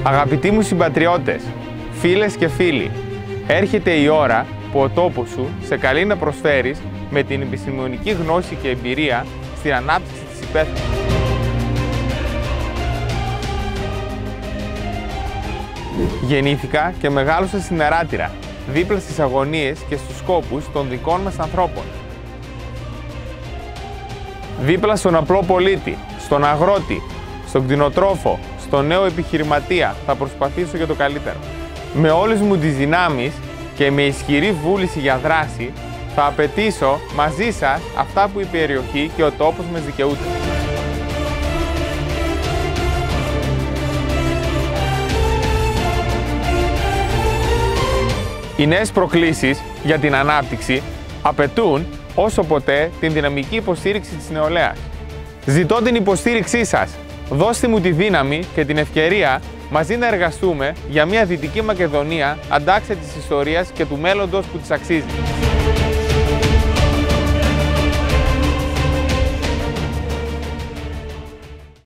Αγαπητοί μου συμπατριώτες, φίλες και φίλοι, έρχεται η ώρα που ο τόπος σου σε καλεί να προσφέρεις με την επιστημονική γνώση και εμπειρία στην ανάπτυξη της υπαίθρου. Γεννήθηκα και μεγάλωσα στην Αράτηρα, δίπλα στις αγωνίες και στους σκόπους των δικών μας ανθρώπων. Δίπλα στον απλό πολίτη, στον αγρότη, στον κτηνοτρόφο, στον νέο επιχειρηματία θα προσπαθήσω για το καλύτερο. Με όλες μου τις δυνάμεις και με ισχυρή βούληση για δράση θα απαιτήσω μαζί σας αυτά που η περιοχή και ο τόπος μας δικαιούται. Οι νέες προκλήσεις για την ανάπτυξη απαιτούν όσο ποτέ την δυναμική υποστήριξη της νεολαίας. Ζητώ την υποστήριξή σας. Δώστε μου τη δύναμη και την ευκαιρία μαζί να εργαστούμε για μια Δυτική Μακεδονία αντάξια της ιστορίας και του μέλλοντος που της αξίζει.